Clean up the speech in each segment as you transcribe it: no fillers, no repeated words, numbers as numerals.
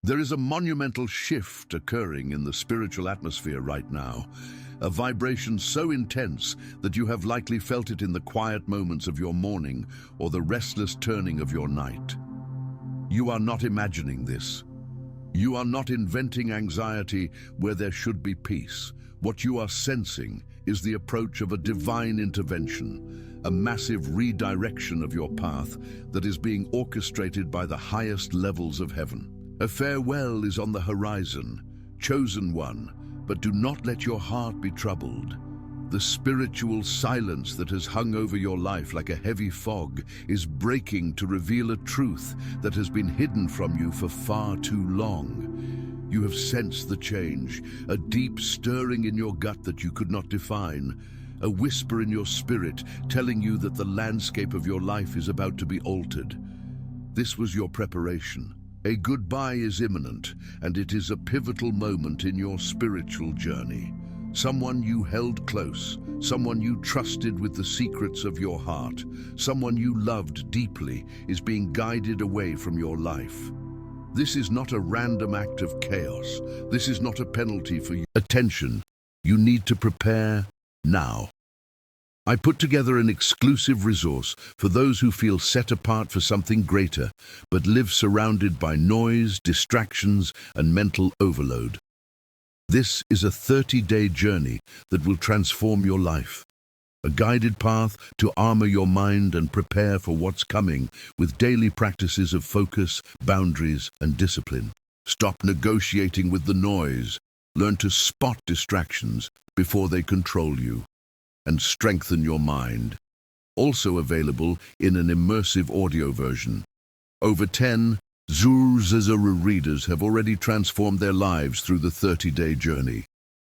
There is a monumental shift occurring in the spiritual atmosphere right now, a vibration so intense that you have likely felt it in the quiet moments of your morning or the restless turning of your night. You are not imagining this. You are not inventing anxiety where there should be peace. What you are sensing is the approach of a divine intervention, a massive redirection of your path that is being orchestrated by the highest levels of heaven. A farewell is on the horizon, chosen one, but do not let your heart be troubled. The spiritual silence that has hung over your life like a heavy fog is breaking to reveal a truth that has been hidden from you for far too long. You have sensed the change, a deep stirring in your gut that you could not define, a whisper in your spirit telling you that the landscape of your life is about to be altered. This was your preparation. A goodbye is imminent, and it is a pivotal moment in your spiritual journey. Someone you held close, someone you trusted with the secrets of your heart, someone you loved deeply is being guided away from your life. This is not a random act of chaos. This is not a penalty for you. Attention, you need to prepare now. I put together an exclusive resource for those who feel set apart for something greater, but live surrounded by noise, distractions, and mental overload. This is a 30-day journey that will transform your life. A guided path to armor your mind and prepare for what's coming with daily practices of focus, boundaries, and discipline. Stop negotiating with the noise. Learn to spot distractions before they control you. And strengthen your mind. Also available in an immersive audio version. Over 10 Zuru readers have already transformed their lives through the 30-day journey.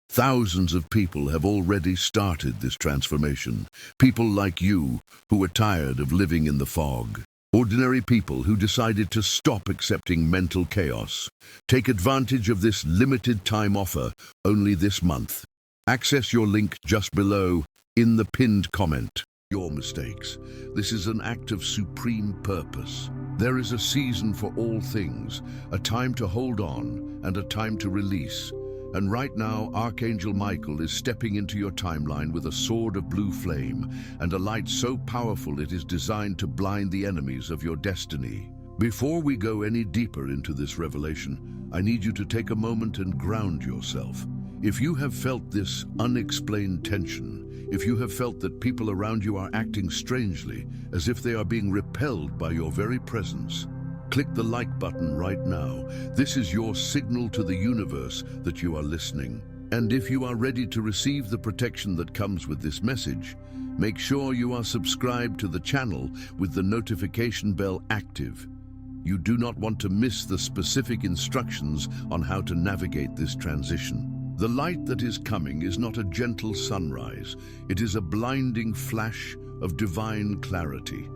Thousands of people have already started this transformation. People like you who are tired of living in the fog. Ordinary people who decided to stop accepting mental chaos. Take advantage of this limited time offer only this month. Access your link just below in the pinned comment. Your mistakes. This is an act of supreme purpose. There is a season for all things, a time to hold on and a time to release. And right now, Archangel Michael is stepping into your timeline with a sword of blue flame and a light so powerful it is designed to blind the enemies of your destiny. Before we go any deeper into this revelation, I need you to take a moment and ground yourself. If you have felt this unexplained tension, if you have felt that people around you are acting strangely, as if they are being repelled by your very presence, click the like button right now. This is your signal to the universe that you are listening. And if you are ready to receive the protection that comes with this message, make sure you are subscribed to the channel with the notification bell active. You do not want to miss the specific instructions on how to navigate this transition. The light that is coming is not a gentle sunrise. It is a blinding flash of divine clarity.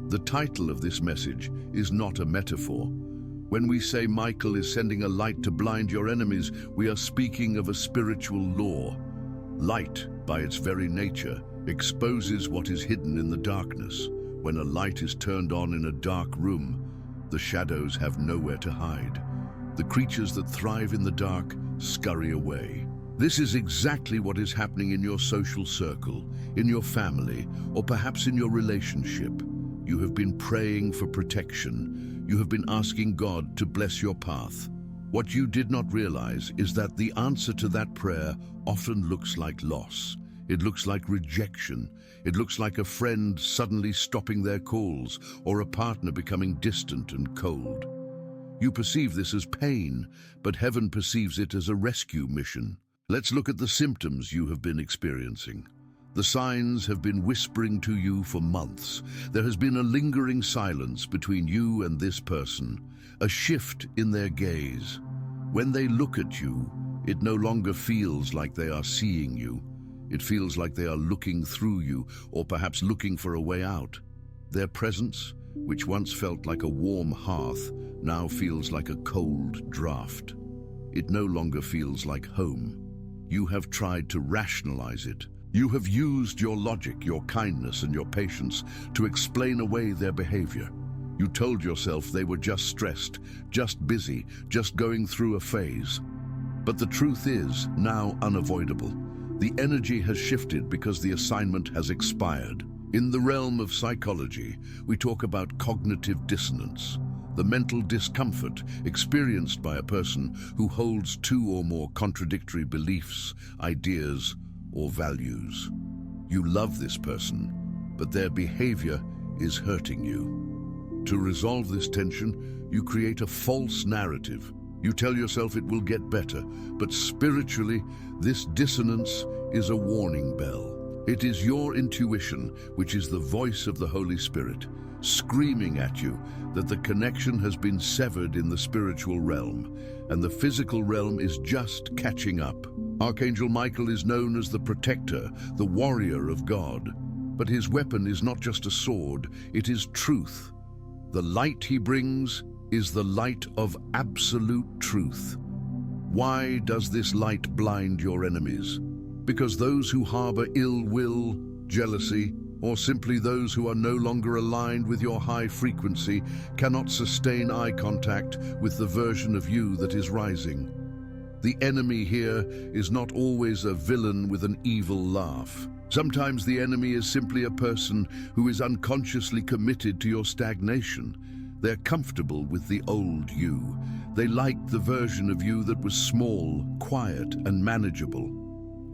The title of this message is not a metaphor. When we say Michael is sending a light to blind your enemies, we are speaking of a spiritual law. Light, by its very nature, exposes what is hidden in the darkness. When a light is turned on in a dark room, the shadows have nowhere to hide. The creatures that thrive in the dark scurry away. This is exactly what is happening in your social circle, in your family, or perhaps in your relationship. You have been praying for protection. You have been asking God to bless your path. What you did not realize is that the answer to that prayer often looks like loss. It looks like rejection. It looks like a friend suddenly stopping their calls, or a partner becoming distant and cold. You perceive this as pain, but heaven perceives it as a rescue mission. Let's look at the symptoms you have been experiencing. The signs have been whispering to you for months. There has been a lingering silence between you and this person, a shift in their gaze. When they look at you, it no longer feels like they are seeing you. It feels like they are looking through you, or perhaps looking for a way out. Their presence, which once felt like a warm hearth, now feels like a cold draft. It no longer feels like home. You have tried to rationalize it. You have used your logic, your kindness, and your patience to explain away their behavior. You told yourself they were just stressed, just busy, just going through a phase. But the truth is now unavoidable. The energy has shifted because the assignment has expired. In the realm of psychology, we talk about cognitive dissonance, the mental discomfort experienced by a person who holds two or more contradictory beliefs, ideas, or values. You love this person, but their behavior is hurting you. To resolve this tension, you create a false narrative. You tell yourself it will get better, but spiritually, this dissonance is a warning bell. It is your intuition, which is the voice of the Holy Spirit, screaming at you that the connection has been severed in the spiritual realm, and the physical realm is just catching up. Archangel Michael is known as the protector, the warrior of God, but his weapon is not just a sword, it is truth. The light he brings is the light of absolute truth. Why does this light blind your enemies? Because those who harbor ill will, jealousy, or simply those who are no longer aligned with your high frequency cannot sustain eye contact with the version of you that is rising. The enemy here is not always a villain with an evil laugh. Sometimes the enemy is simply a person who is unconsciously committed to your stagnation. They're comfortable with the old you. They liked the version of you that was small, quiet, and manageable.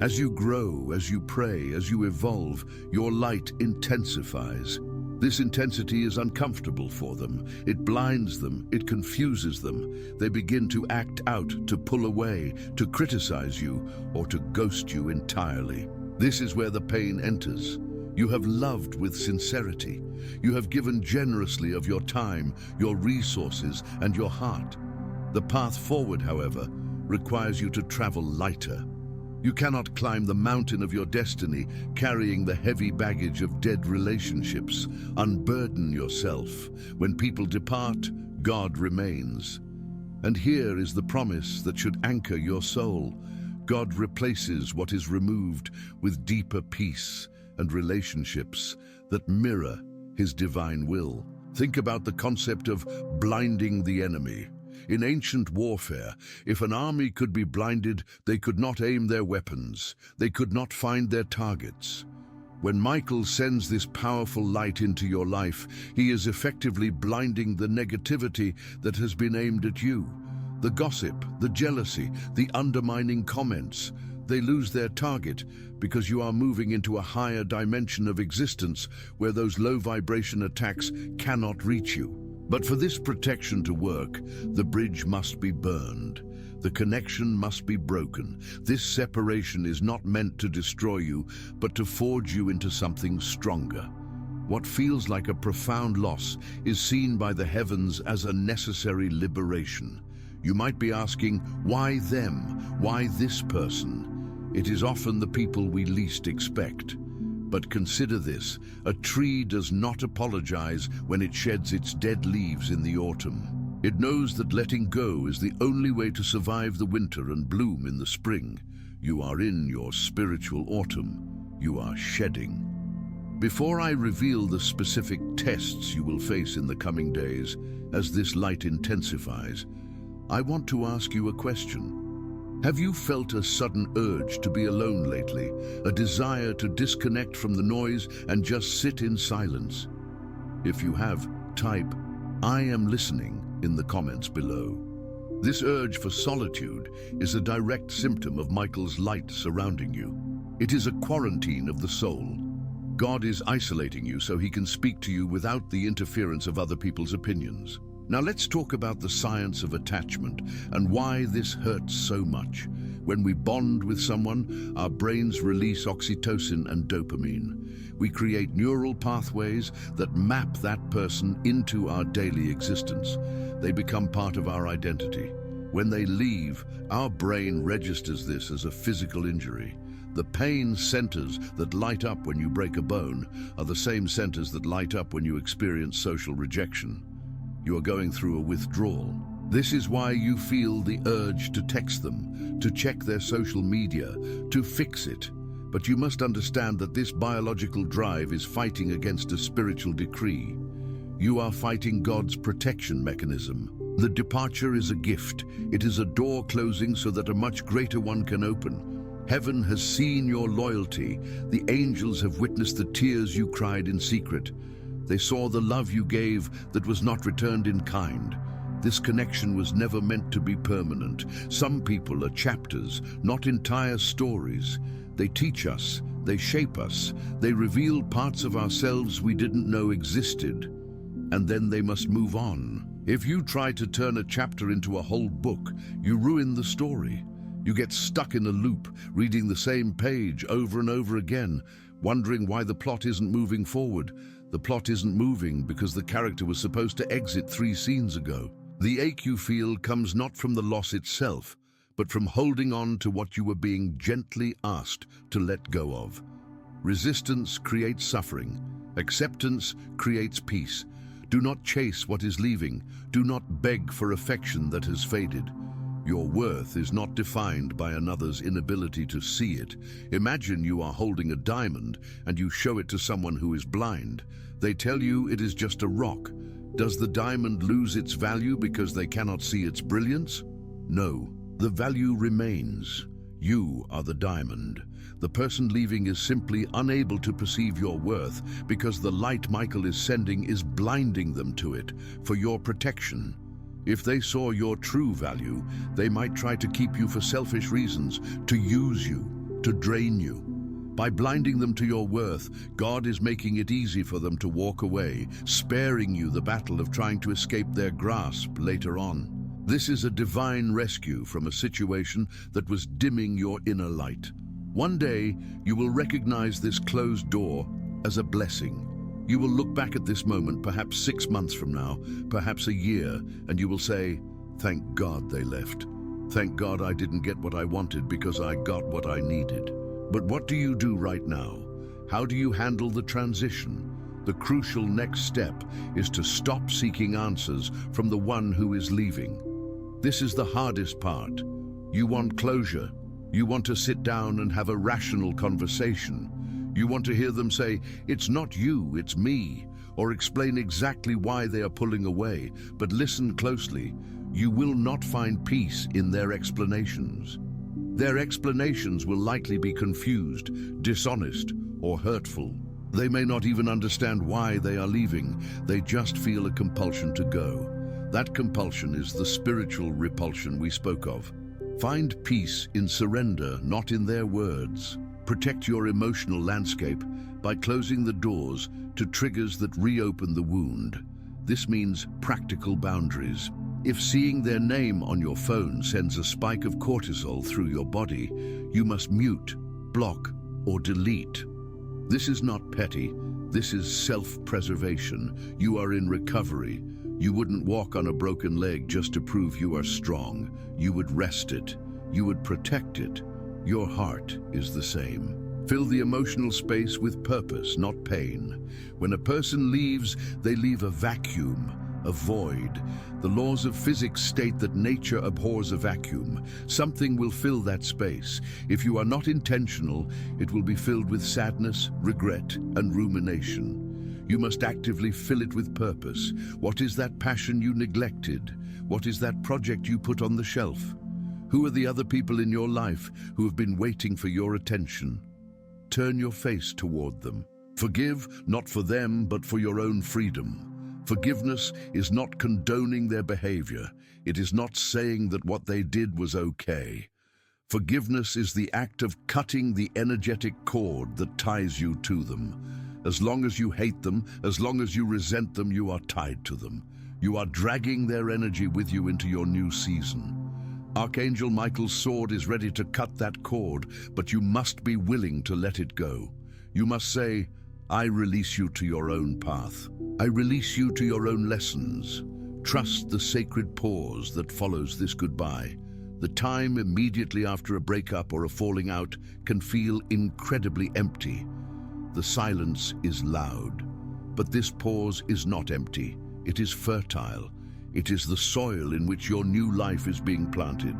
As you grow, as you pray, as you evolve, your light intensifies. This intensity is uncomfortable for them. It blinds them, it confuses them. They begin to act out, to pull away, to criticize you, or to ghost you entirely. This is where the pain enters. You have loved with sincerity. You have given generously of your time, your resources, and your heart. The path forward, however, requires you to travel lighter. You cannot climb the mountain of your destiny carrying the heavy baggage of dead relationships. Unburden yourself. When people depart, God remains. And here is the promise that should anchor your soul. God replaces what is removed with deeper peace and relationships that mirror his divine will. Think about the concept of blinding the enemy. In ancient warfare, if an army could be blinded, they could not aim their weapons. They could not find their targets. When Michael sends this powerful light into your life, he is effectively blinding the negativity that has been aimed at you. The gossip, the jealousy, the undermining comments. They lose their target because you are moving into a higher dimension of existence where those low vibration attacks cannot reach you. But for this protection to work, the bridge must be burned. The connection must be broken. This separation is not meant to destroy you, but to forge you into something stronger. What feels like a profound loss is seen by the heavens as a necessary liberation. You might be asking, why them? Why this person? It is often the people we least expect. But consider this, a tree does not apologize when it sheds its dead leaves in the autumn. It knows that letting go is the only way to survive the winter and bloom in the spring. You are in your spiritual autumn. You are shedding. Before I reveal the specific tests you will face in the coming days, as this light intensifies, I want to ask you a question. Have you felt a sudden urge to be alone lately, a desire to disconnect from the noise and just sit in silence? If you have, type, "I am listening" in the comments below. This urge for solitude is a direct symptom of Michael's light surrounding you. It is a quarantine of the soul. God is isolating you so he can speak to you without the interference of other people's opinions. Now let's talk about the science of attachment and why this hurts so much. When we bond with someone, our brains release oxytocin and dopamine. We create neural pathways that map that person into our daily existence. They become part of our identity. When they leave, our brain registers this as a physical injury. The pain centers that light up when you break a bone are the same centers that light up when you experience social rejection. You are going through a withdrawal. This is why you feel the urge to text them, to check their social media, to fix it. But you must understand that this biological drive is fighting against a spiritual decree. You are fighting God's protection mechanism. The departure is a gift. It is a door closing so that a much greater one can open. Heaven has seen your loyalty. The angels have witnessed the tears you cried in secret. They saw the love you gave that was not returned in kind. This connection was never meant to be permanent. Some people are chapters, not entire stories. They teach us, they shape us, they reveal parts of ourselves we didn't know existed. And then they must move on. If you try to turn a chapter into a whole book, you ruin the story. You get stuck in a loop, reading the same page over and over again, wondering why the plot isn't moving forward. The plot isn't moving because the character was supposed to exit 3 scenes ago. The ache you feel comes not from the loss itself, but from holding on to what you were being gently asked to let go of. Resistance creates suffering. Acceptance creates peace. Do not chase what is leaving. Do not beg for affection that has faded. Your worth is not defined by another's inability to see it. Imagine you are holding a diamond and you show it to someone who is blind. They tell you it is just a rock. Does the diamond lose its value because they cannot see its brilliance? No, the value remains. You are the diamond. The person leaving is simply unable to perceive your worth because the light Michael is sending is blinding them to it for your protection. If they saw your true value, they might try to keep you for selfish reasons, to use you, to drain you. By blinding them to your worth, God is making it easy for them to walk away, sparing you the battle of trying to escape their grasp later on. This is a divine rescue from a situation that was dimming your inner light. One day, you will recognize this closed door as a blessing. You will look back at this moment perhaps 6 months from now, perhaps a year, and you will say, "Thank God they left. Thank God I didn't get what I wanted because I got what I needed." But what do you do right now? How do you handle the transition? The crucial next step is to stop seeking answers from the one who is leaving. This is the hardest part. You want closure. You want to sit down and have a rational conversation. You want to hear them say, "It's not you, it's me," or explain exactly why they are pulling away. But listen closely. You will not find peace in their explanations. Their explanations will likely be confused, dishonest, or hurtful. They may not even understand why they are leaving. They just feel a compulsion to go. That compulsion is the spiritual repulsion we spoke of. Find peace in surrender, not in their words. Protect your emotional landscape by closing the doors to triggers that reopen the wound. This means practical boundaries. If seeing their name on your phone sends a spike of cortisol through your body, you must mute, block, or delete. This is not petty. This is self-preservation. You are in recovery. You wouldn't walk on a broken leg just to prove you are strong. You would rest it. You would protect it. Your heart is the same. Fill the emotional space with purpose, not pain. When a person leaves, they leave a vacuum, a void. The laws of physics state that nature abhors a vacuum. Something will fill that space. If you are not intentional, it will be filled with sadness, regret, and rumination. You must actively fill it with purpose. What is that passion you neglected? What is that project you put on the shelf? Who are the other people in your life who have been waiting for your attention? Turn your face toward them. Forgive, not for them, but for your own freedom. Forgiveness is not condoning their behavior. It is not saying that what they did was okay. Forgiveness is the act of cutting the energetic cord that ties you to them. As long as you hate them, as long as you resent them, you are tied to them. You are dragging their energy with you into your new season. Archangel Michael's sword is ready to cut that cord, but you must be willing to let it go. You must say, "I release you to your own path. I release you to your own lessons." Trust the sacred pause that follows this goodbye. The time immediately after a breakup or a falling out can feel incredibly empty. The silence is loud, but this pause is not empty. It is fertile. It is the soil in which your new life is being planted.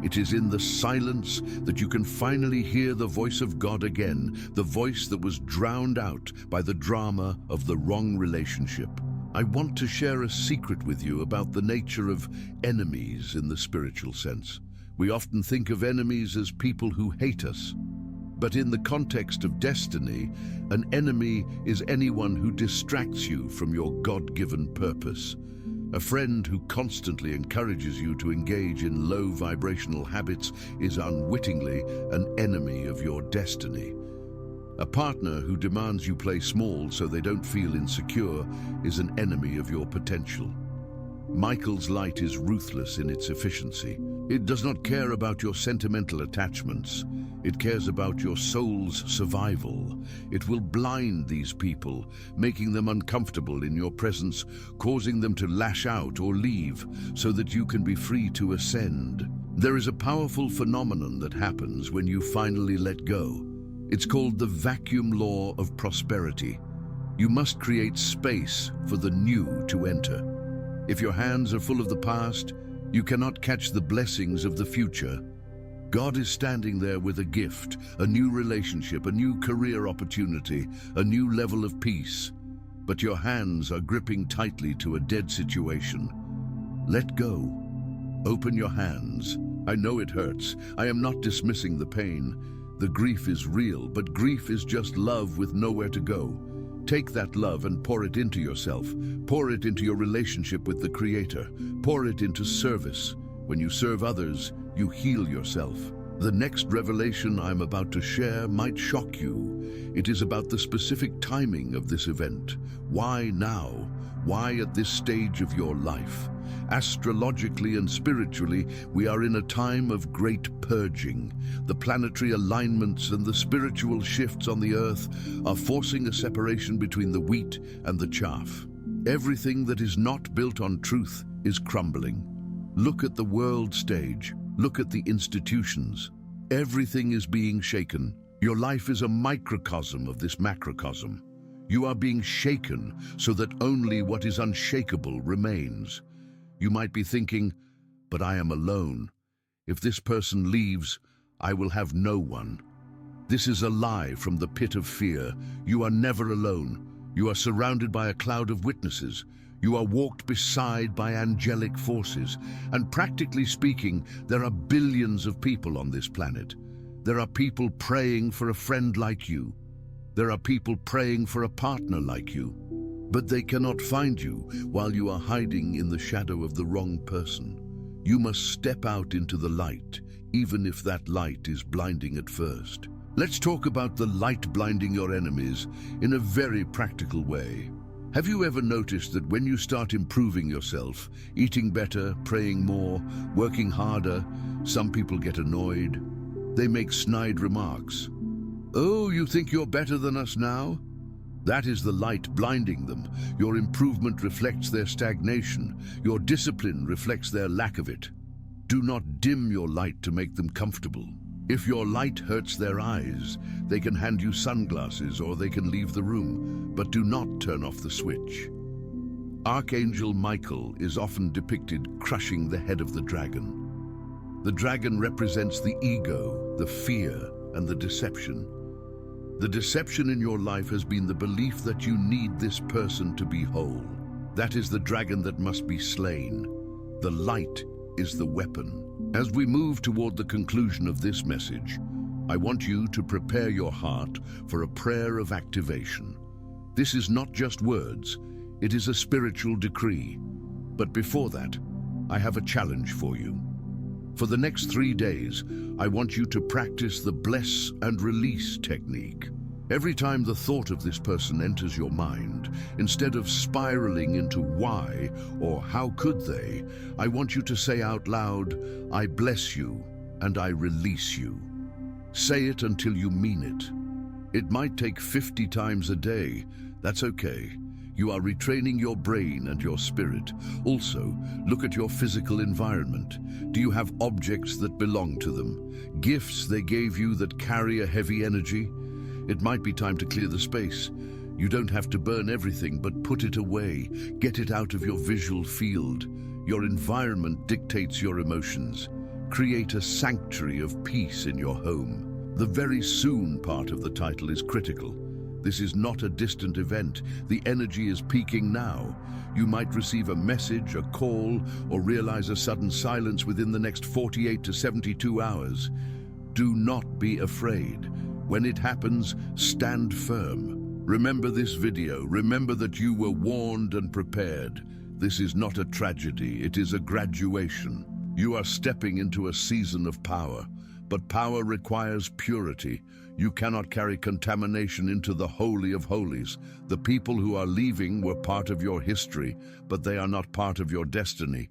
It is in the silence that you can finally hear the voice of God again, the voice that was drowned out by the drama of the wrong relationship. I want to share a secret with you about the nature of enemies in the spiritual sense. We often think of enemies as people who hate us. But in the context of destiny, an enemy is anyone who distracts you from your God-given purpose. A friend who constantly encourages you to engage in low vibrational habits is unwittingly an enemy of your destiny. A partner who demands you play small so they don't feel insecure is an enemy of your potential. Michael's light is ruthless in its efficiency. It does not care about your sentimental attachments. It cares about your soul's survival. It will blind these people, making them uncomfortable in your presence, causing them to lash out or leave so that you can be free to ascend. There is a powerful phenomenon that happens when you finally let go. It's called the vacuum law of prosperity. You must create space for the new to enter. If your hands are full of the past, you cannot catch the blessings of the future. God is standing there with a gift, a new relationship, a new career opportunity, a new level of peace. But your hands are gripping tightly to a dead situation. Let go. Open your hands. I know it hurts. I am not dismissing the pain. The grief is real, but grief is just love with nowhere to go. Take that love and pour it into yourself. Pour it into your relationship with the Creator. Pour it into service. When you serve others, you heal yourself. The next revelation I'm about to share might shock you. It is about the specific timing of this event. Why now? Why at this stage of your life? Astrologically and spiritually, we are in a time of great purging. The planetary alignments and the spiritual shifts on the earth are forcing a separation between the wheat and the chaff. Everything that is not built on truth is crumbling. Look at the world stage. Look at the institutions. Everything is being shaken. Your life is a microcosm of this macrocosm. You are being shaken so that only what is unshakable remains. You might be thinking, but I am alone. If this person leaves, I will have no one. This is a lie from the pit of fear. You are never alone. You are surrounded by a cloud of witnesses. You are walked beside by angelic forces. And practically speaking, there are billions of people on this planet. There are people praying for a friend like you. There are people praying for a partner like you. But they cannot find you while you are hiding in the shadow of the wrong person. You must step out into the light, even if that light is blinding at first. Let's talk about the light blinding your enemies in a very practical way. Have you ever noticed that when you start improving yourself, eating better, praying more, working harder, some people get annoyed? They make snide remarks. Oh, you think you're better than us now? That is the light blinding them. Your improvement reflects their stagnation. Your discipline reflects their lack of it. Do not dim your light to make them comfortable. If your light hurts their eyes, they can hand you sunglasses or they can leave the room, but do not turn off the switch. Archangel Michael is often depicted crushing the head of the dragon. The dragon represents the ego, the fear, and the deception. The deception in your life has been the belief that you need this person to be whole. That is the dragon that must be slain. The light is the weapon. As we move toward the conclusion of this message, I want you to prepare your heart for a prayer of activation. This is not just words, it is a spiritual decree. But before that, I have a challenge for you. For the next 3 days, I want you to practice the bless and release technique. Every time the thought of this person enters your mind, instead of spiraling into why or how could they, I want you to say out loud, I bless you and I release you. Say it until you mean it. It might take 50 times a day. That's okay. You are retraining your brain and your spirit. Also, look at your physical environment. Do you have objects that belong to them? Gifts they gave you that carry a heavy energy? It might be time to clear the space. You don't have to burn everything, but put it away. Get it out of your visual field. Your environment dictates your emotions. Create a sanctuary of peace in your home. The very soon part of the title is critical. This is not a distant event. The energy is peaking now. You might receive a message, a call, or realize a sudden silence within the next 48 to 72 hours. Do not be afraid. When it happens, stand firm. Remember this video. Remember that you were warned and prepared. This is not a tragedy. It is a graduation. You are stepping into a season of power, but power requires purity. You cannot carry contamination into the Holy of Holies. The people who are leaving were part of your history, but they are not part of your destiny.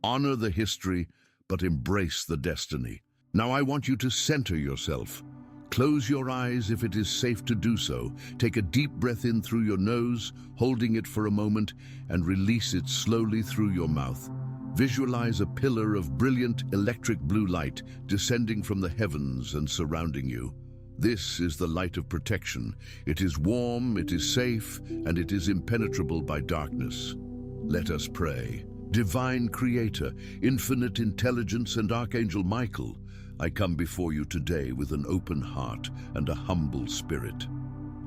Honor the history, but embrace the destiny. Now I want you to center yourself. Close your eyes if it is safe to do so. Take a deep breath in through your nose, holding it for a moment, and release it slowly through your mouth. Visualize a pillar of brilliant electric blue light descending from the heavens and surrounding you. This is the light of protection. It is warm, it is safe, and it is impenetrable by darkness. Let us pray. Divine Creator, infinite intelligence, and Archangel Michael, I come before you today with an open heart and a humble spirit.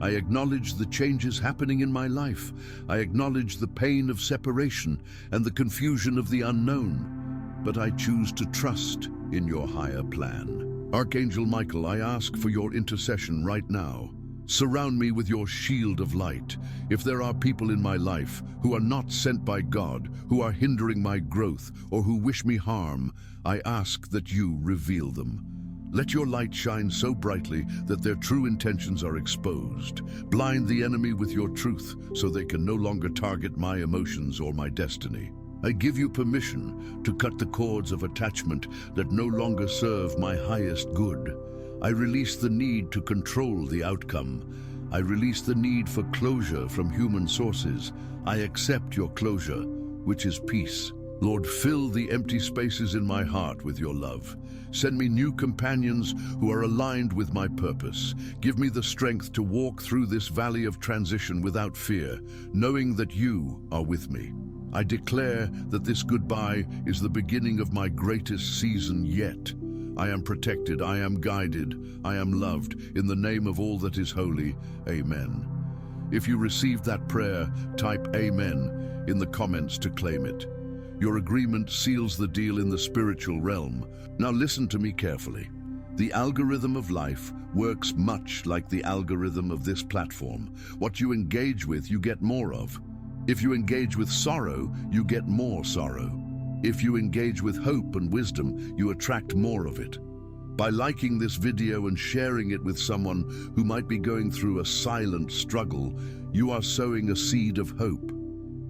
I acknowledge the changes happening in my life. I acknowledge the pain of separation and the confusion of the unknown. But I choose to trust in your higher plan. Archangel Michael, I ask for your intercession right now. Surround me with your shield of light. If there are people in my life who are not sent by God, who are hindering my growth, or who wish me harm, I ask that you reveal them. Let your light shine so brightly that their true intentions are exposed. Blind the enemy with your truth so they can no longer target my emotions or my destiny. I give you permission to cut the cords of attachment that no longer serve my highest good. I release the need to control the outcome. I release the need for closure from human sources. I accept your closure, which is peace. Lord, fill the empty spaces in my heart with your love. Send me new companions who are aligned with my purpose. Give me the strength to walk through this valley of transition without fear, knowing that you are with me. I declare that this goodbye is the beginning of my greatest season yet. I am protected, I am guided, I am loved. In the name of all that is holy, amen. If you received that prayer, type amen in the comments to claim it. Your agreement seals the deal in the spiritual realm. Now listen to me carefully. The algorithm of life works much like the algorithm of this platform. What you engage with, you get more of. If you engage with sorrow, you get more sorrow. If you engage with hope and wisdom, you attract more of it. By liking this video and sharing it with someone who might be going through a silent struggle, you are sowing a seed of hope.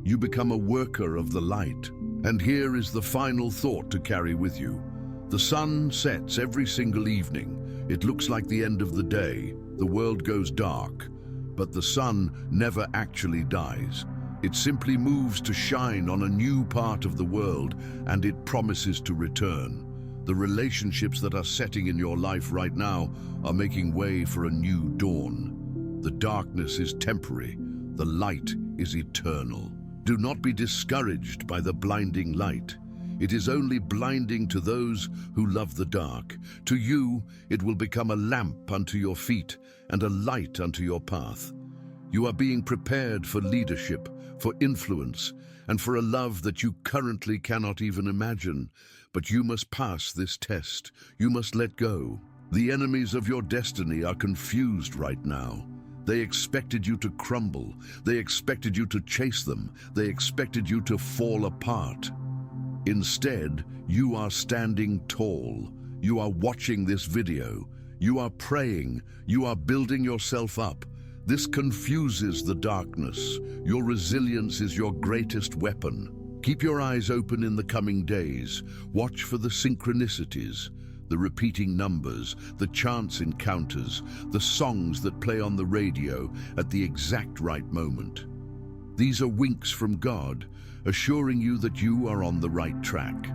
You become a worker of the light. And here is the final thought to carry with you. The sun sets every single evening. It looks like the end of the day. The world goes dark. But the sun never actually dies. It simply moves to shine on a new part of the world, and it promises to return. The relationships that are setting in your life right now are making way for a new dawn. The darkness is temporary. The light is eternal. Do not be discouraged by the blinding light. It is only blinding to those who love the dark. To you, it will become a lamp unto your feet and a light unto your path. You are being prepared for leadership, for influence, and for a love that you currently cannot even imagine. But you must pass this test. You must let go. The enemies of your destiny are confused right now. They expected you to crumble. They expected you to chase them. They expected you to fall apart. Instead, you are standing tall. You are watching this video. You are praying. You are building yourself up. This confuses the darkness. Your resilience is your greatest weapon. Keep your eyes open in the coming days. Watch for the synchronicities, the repeating numbers, the chance encounters, the songs that play on the radio at the exact right moment. These are winks from God, assuring you that you are on the right track.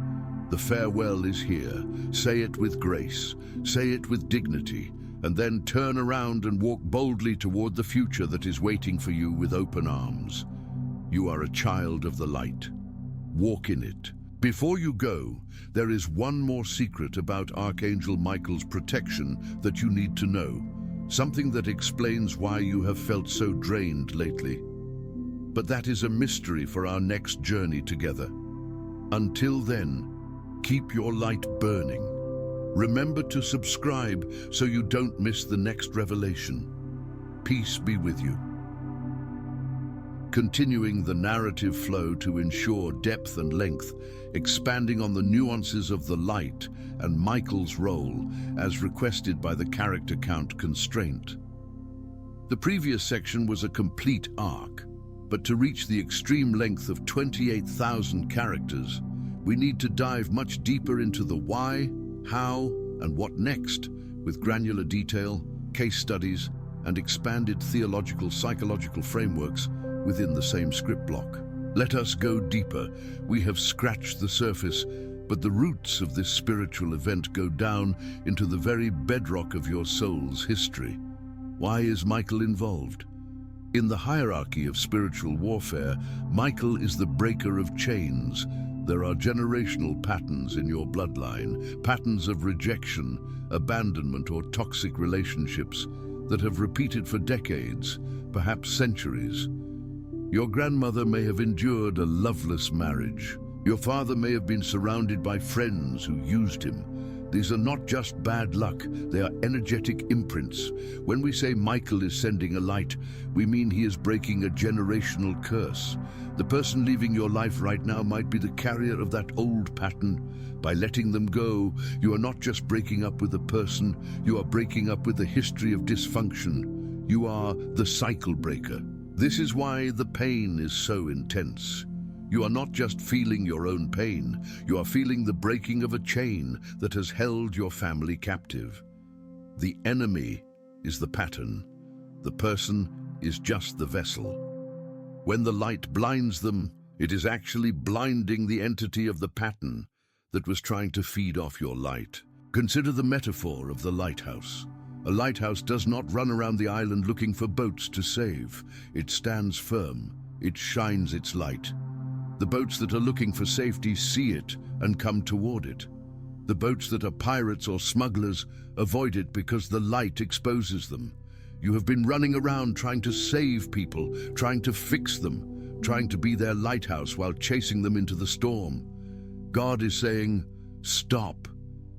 The farewell is here. Say it with grace. Say it with dignity. And then turn around and walk boldly toward the future that is waiting for you with open arms. You are a child of the light. Walk in it. Before you go, there is one more secret about Archangel Michael's protection that you need to know. something that explains why you have felt so drained lately. But that is a mystery for our next journey together. Until then, keep your light burning. Remember to subscribe so you don't miss the next revelation. Peace be with you. Continuing the narrative flow to ensure depth and length, expanding on the nuances of the light and Michael's role as requested by the character count constraint. The previous section was a complete arc, but to reach the extreme length of 28,000 characters, we need to dive much deeper into the why, how, and what next, with granular detail, case studies, and expanded theological psychological frameworks within the same script block. Let us go deeper. We have scratched the surface, but the roots of this spiritual event go down into the very bedrock of your soul's history. Why is Michael involved? In the hierarchy of spiritual warfare, Michael is the breaker of chains. There are generational patterns in your bloodline, patterns of rejection, abandonment, or toxic relationships that have repeated for decades, perhaps centuries. Your grandmother may have endured a loveless marriage. Your father may have been surrounded by friends who used him. These are not just bad luck, they are energetic imprints. When we say Michael is sending a light, we mean he is breaking a generational curse. The person leaving your life right now might be the carrier of that old pattern. By letting them go, you are not just breaking up with a person, you are breaking up with a history of dysfunction. You are the cycle breaker. This is why the pain is so intense. You are not just feeling your own pain, you are feeling the breaking of a chain that has held your family captive. The enemy is the pattern. The person is just the vessel. When the light blinds them, it is actually blinding the entity of the pattern that was trying to feed off your light. Consider the metaphor of the lighthouse. A lighthouse does not run around the island looking for boats to save. It stands firm. It shines its light. The boats that are looking for safety see it and come toward it. The boats that are pirates or smugglers avoid it because the light exposes them. You have been running around trying to save people, trying to fix them, trying to be their lighthouse while chasing them into the storm. God is saying, stop,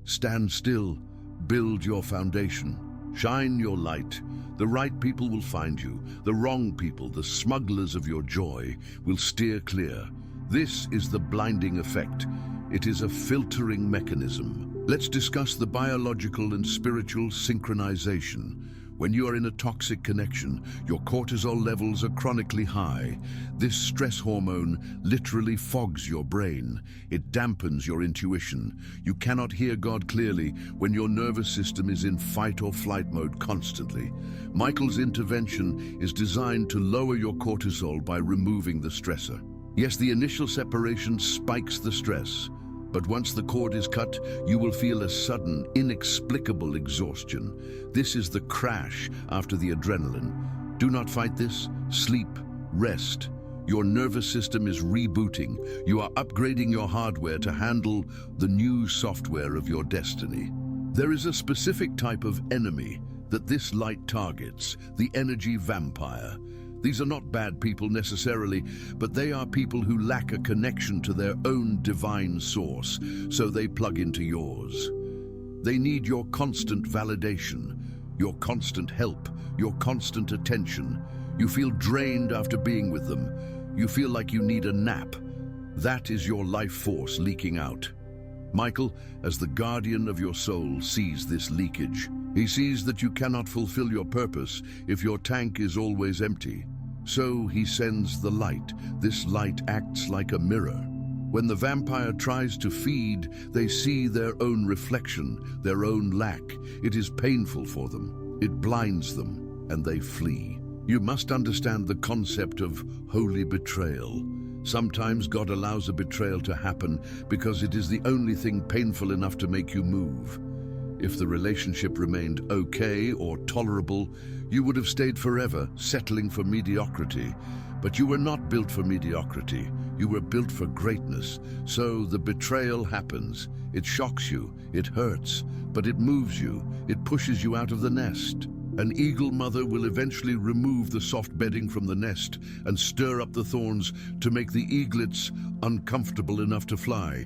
stand still, build your foundation. Shine your light. The right people will find you. The wrong people, the smugglers of your joy, will steer clear. This is the blinding effect. It is a filtering mechanism. Let's discuss the biological and spiritual synchronization. When you are in a toxic connection, your cortisol levels are chronically high. This stress hormone literally fogs your brain. It dampens your intuition. You cannot hear God clearly when your nervous system is in fight or flight mode constantly. Michael's intervention is designed to lower your cortisol by removing the stressor. Yes, the initial separation spikes the stress, but once the cord is cut, you will feel a sudden, inexplicable exhaustion. This is the crash after the adrenaline. Do not fight this. Sleep, rest. Your nervous system is rebooting. You are upgrading your hardware to handle the new software of your destiny. There is a specific type of enemy that this light targets, the energy vampire. These are not bad people necessarily, but they are people who lack a connection to their own divine source, so they plug into yours. They need your constant validation, your constant help, your constant attention. You feel drained after being with them. You feel like you need a nap. That is your life force leaking out. Michael, as the guardian of your soul, sees this leakage. He sees that you cannot fulfill your purpose if your tank is always empty. So he sends the light. This light acts like a mirror. When the vampire tries to feed, they see their own reflection, their own lack. It is painful for them. It blinds them, and they flee. You must understand the concept of holy betrayal. Sometimes God allows a betrayal to happen because it is the only thing painful enough to make you move. If the relationship remained okay or tolerable, you would have stayed forever, settling for mediocrity. But you were not built for mediocrity. You were built for greatness. So the betrayal happens. It shocks you, it hurts, but it moves you. It pushes you out of the nest. An eagle mother will eventually remove the soft bedding from the nest and stir up the thorns to make the eaglets uncomfortable enough to fly.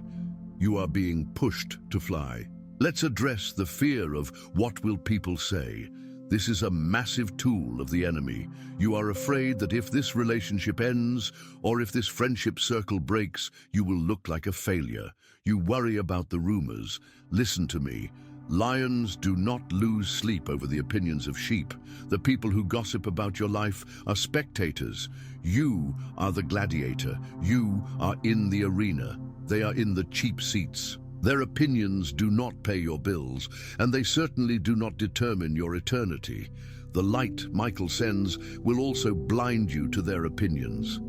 You are being pushed to fly. Let's address the fear of what will people say. This is a massive tool of the enemy. You are afraid that if this relationship ends or if this friendship circle breaks, you will look like a failure. You worry about the rumors. Listen to me. Lions do not lose sleep over the opinions of sheep. The people who gossip about your life are spectators. You are the gladiator. You are in the arena. They are in the cheap seats. Their opinions do not pay your bills, and they certainly do not determine your eternity. The light Michael sends will also blind you to their opinions.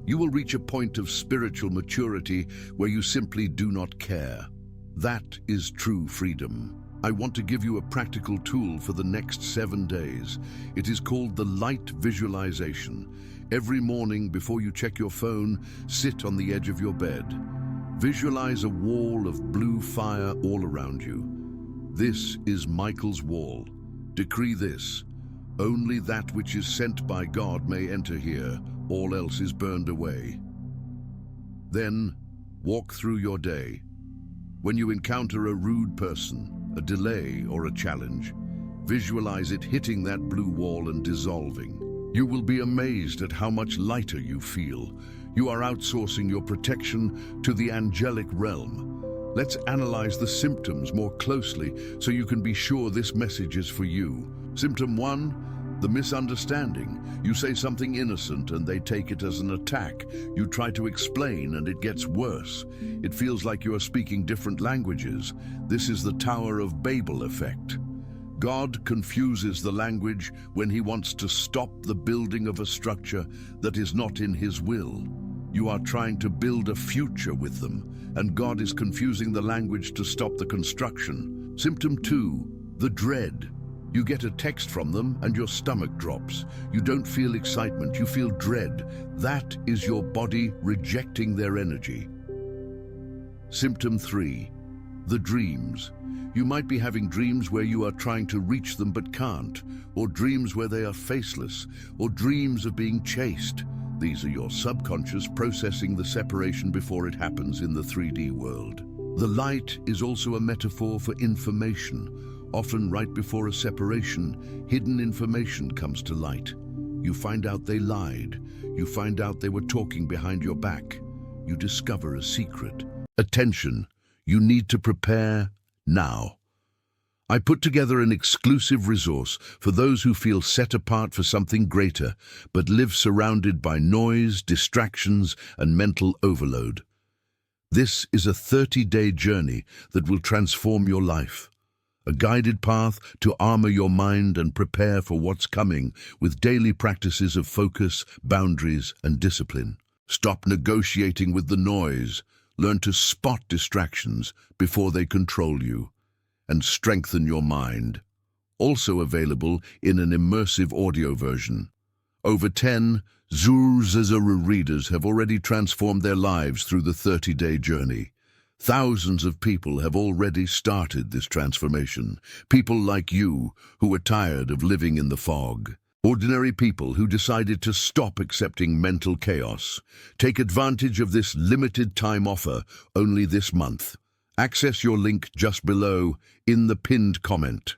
You will reach a point of spiritual maturity where you simply do not care. That is true freedom. I want to give you a practical tool for the next 7 days. It is called the light visualization. Every morning before you check your phone, sit on the edge of your bed. Visualize a wall of blue fire all around you. This is Michael's wall. Decree this: only that which is sent by God may enter here, all else is burned away. Then, walk through your day. When you encounter a rude person, a delay or a challenge, visualize it hitting that blue wall and dissolving. You will be amazed at how much lighter you feel. You are outsourcing your protection to the angelic realm. Let's analyze the symptoms more closely so you can be sure this message is for you. Symptom 1, the misunderstanding. You say something innocent and they take it as an attack. You try to explain and it gets worse. It feels like you are speaking different languages. This is the Tower of Babel effect. God confuses the language when he wants to stop the building of a structure that is not in his will. You are trying to build a future with them, and God is confusing the language to stop the construction. Symptom 2, the dread. You get a text from them and your stomach drops. You don't feel excitement, you feel dread. That is your body rejecting their energy. Symptom 3, the dreams. You might be having dreams where you are trying to reach them but can't, or dreams where they are faceless, or dreams of being chased. These are your subconscious processing the separation before it happens in the 3D world. The light is also a metaphor for information. Often right before a separation, hidden information comes to light. You find out they lied. You find out they were talking behind your back. You discover a secret. Attention, you need to prepare now. I put together an exclusive resource for those who feel set apart for something greater, but live surrounded by noise, distractions, and mental overload. This is a 30-day journey that will transform your life. A guided path to armor your mind and prepare for what's coming with daily practices of focus, boundaries, and discipline. Stop negotiating with the noise. Learn to spot distractions before they control you, and strengthen your mind. Also available in an immersive audio version. Over 10 Zuru readers have already transformed their lives through the 30-day journey. Thousands of people have already started this transformation. People like you who are tired of living in the fog. Ordinary people who decided to stop accepting mental chaos. Take advantage of this limited time offer only this month. Access your link just below in the pinned comment.